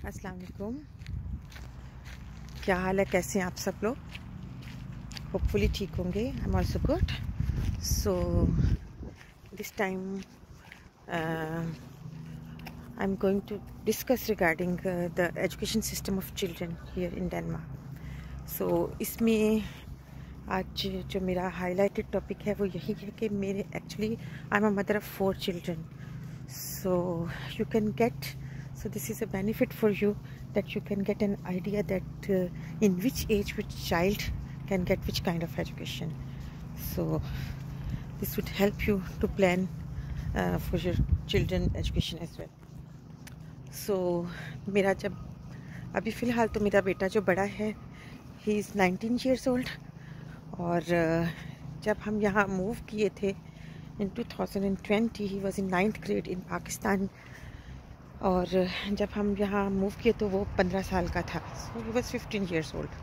अस्सलाम वालेकुम। क्या हाल है, कैसे हैं आप सब लोग? होपफुली ठीक होंगे। I am also good. So this time I am going to discuss regarding the education system of children here in Denmark. So इसमें आज जो मेरा हाईलाइटेड टॉपिक है वो यही है कि मेरे actually I am a mother of 4 children. So you can get, so this is a benefit for you, that you can get an idea that in which age which child can get which kind of education. So this would help you to plan for your children education as well. So मेरा जब अभी फ़िलहाल तो मेरा बेटा जो बड़ा है he is 19 years old. और जब हम यहाँ मूव किए थे in 2020 he was in 9th grade in Pakistan. और जब हम यहाँ मूव किए तो वो 15 साल का था. So he was 15 years old.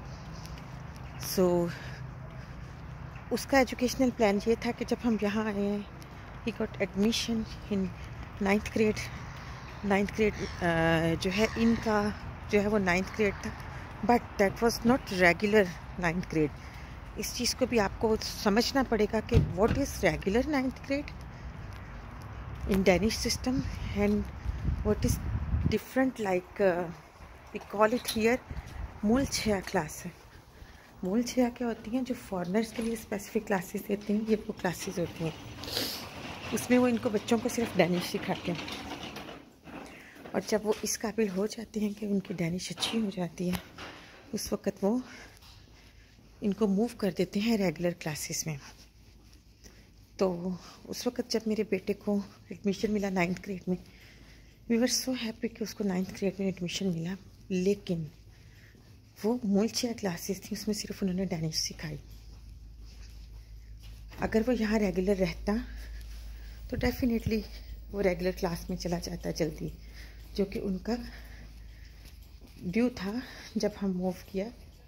So उसका एजुकेशनल प्लान ये था कि जब हम यहाँ आए he got admission in 9th grade. 9th grade जो है इनका जो है वो 9th grade था, but that was not regular 9th grade. इस चीज़ को भी आपको समझना पड़ेगा कि what is regular 9th grade in Danish system and what is different, like we call it here मूल 6 क्लास है. मूल 6 क्या होती हैं? जो फॉरेनर्स के लिए स्पेसिफिक क्लासेस देते हैं, ये वो क्लासेस होती हैं. उसमें वो इनको बच्चों को सिर्फ डेनिश सिखाते हैं, और जब वो इस काबिल हो जाते हैं कि उनकी डेनिश अच्छी हो जाती है, उस वक़्त वो इनको मूव कर देते हैं रेगुलर क्लासेस में. तो उस वक़्त जब मेरे बेटे को एडमिशन मिला 9th ग्रेड में, वी वर सो हैप्पी कि उसको 9th ग्रेड में एडमिशन मिला. लेकिन वो मूल 6 क्लासेस थी, उसमें सिर्फ उन्होंने डेनिश सिखाई. अगर वो यहाँ रेगुलर रहता तो डेफिनेटली वो रेगुलर क्लास में चला जाता जल्दी, जो कि उनका ड्यू था जब हम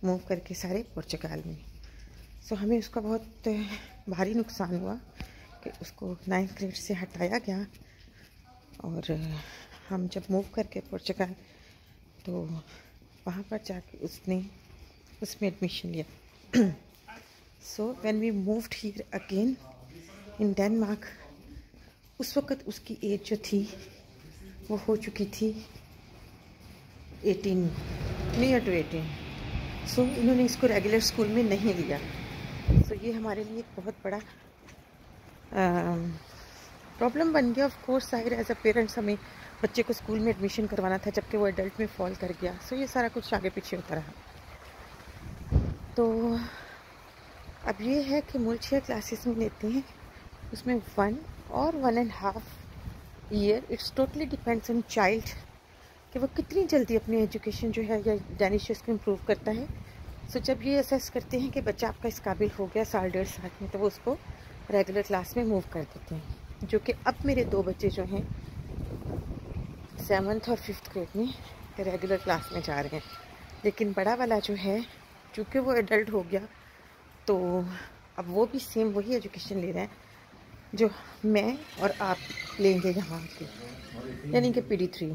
मूव करके सारे पुर्तगाल में. सो हमें उसका बहुत भारी नुकसान हुआ कि उसको 9th ग्रेड से हटाया गया. और हम जब मूव करके पुर्तगाल तो वहाँ पर जाके उसमें एडमिशन लिया. So when we moved here again in Denmark, उस वक़्त उसकी एज जो थी वो हो चुकी थी 18, नियर टू 18. सो इन्होंने इसको रेगुलर स्कूल में नहीं लिया. सो ये हमारे लिए एक बहुत बड़ा प्रॉब्लम बन गया. ऑफ कोर्स ज़ाहिर एज अ पेरेंट्स हमें बच्चे को स्कूल में एडमिशन करवाना था, जबकि वो एडल्ट में फॉल कर गया. सो ये सारा कुछ आगे पीछे होता रहा. तो अब ये है कि मूल 6 क्लासेस में लेते हैं, उसमें 1 और 1.5 year. It's totally depends on child कि वो कितनी जल्दी अपनी एजुकेशन जो है या डेनिश को इम्प्रूव करता है. सो जब ये असेस करते हैं कि बच्चा आपका इस काबिल हो गया 1.5 साल में, तो वो उसको रेगुलर क्लास में मूव कर देते हैं. जो कि अब मेरे 2 बच्चे जो हैं 7th और 5th ग्रेड में रेगुलर क्लास में जा रहे हैं. लेकिन बड़ा वाला जो है, चूँकि वो एडल्ट हो गया, तो अब वो भी सेम वही एजुकेशन ले रहे हैं जो मैं और आप लेंगे यहाँ की, यानी कि PD3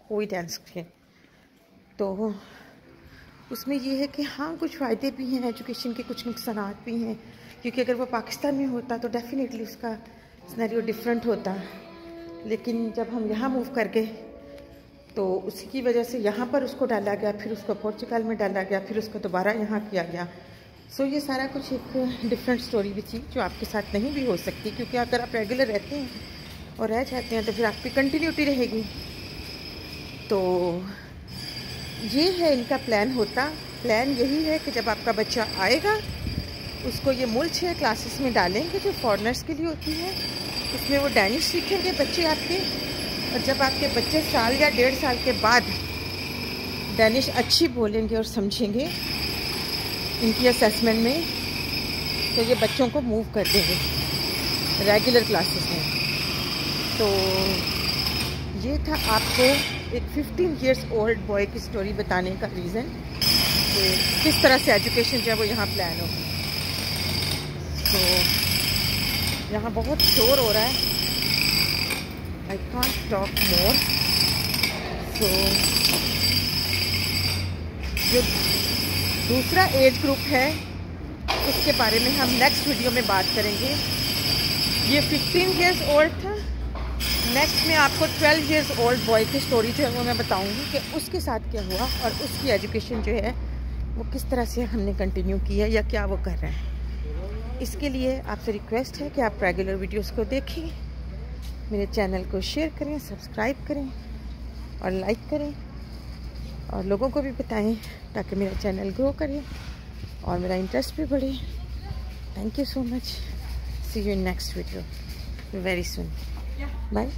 कोई डांस के. तो उसमें ये है कि हाँ, कुछ फ़ायदे भी हैं एजुकेशन के, कुछ नुकसान भी हैं. क्योंकि अगर वो पाकिस्तान में होता तो डेफिनेटली उसका सिनेरियो डिफरेंट होता. लेकिन जब हम यहाँ मूव कर गए तो उसकी वजह से यहाँ पर उसको डाला गया, फिर उसको पुर्तगाल में डाला गया, फिर उसको दोबारा यहाँ किया गया. सो ये सारा कुछ एक डिफरेंट स्टोरी भी थी जो आपके साथ नहीं भी हो सकती, क्योंकि अगर आप रेगुलर रहते हैं और रह जाते हैं तो फिर आपकी कंटिन्यूटी रहेगी. तो ये है इनका प्लान यही है कि जब आपका बच्चा आएगा उसको ये मूल 6 क्लासेस में डालेंगे जो फॉरेनर्स के लिए होती है. उसमें वो डेनिश सीखेंगे बच्चे आपके, और जब आपके बच्चे साल या 1.5 साल के बाद डेनिश अच्छी बोलेंगे और समझेंगे इनकी असेसमेंट में, तो ये बच्चों को मूव कर देंगे रेगुलर क्लासेस में. तो ये था आपको एक 15 years old बॉय की स्टोरी बताने का रीज़न कि किस तरह से एजुकेशन जो है वो यहाँ प्लान हो. तो यहाँ बहुत शोर हो रहा है, आई कांट टॉक मोर. सो जो दूसरा एज ग्रुप है उसके बारे में हम नेक्स्ट वीडियो में बात करेंगे। ये 15 इयर्स ओल्ड था। नेक्स्ट में आपको 12 इयर्स ओल्ड बॉय की स्टोरी जो है वो मैं बताऊंगी कि उसके साथ क्या हुआ और उसकी एजुकेशन जो है वो किस तरह से हमने कंटिन्यू की है या क्या वो कर रहे हैं। इसके लिए आपसे रिक्वेस्ट है कि आप रेगुलर वीडियोस को देखें, मेरे चैनल को शेयर करें, सब्सक्राइब करें और लाइक करें और लोगों को भी बताएं ताकि मेरा चैनल ग्रो करे और मेरा इंटरेस्ट भी बढ़े। Thank you so much. See you in next video very soon. Bye.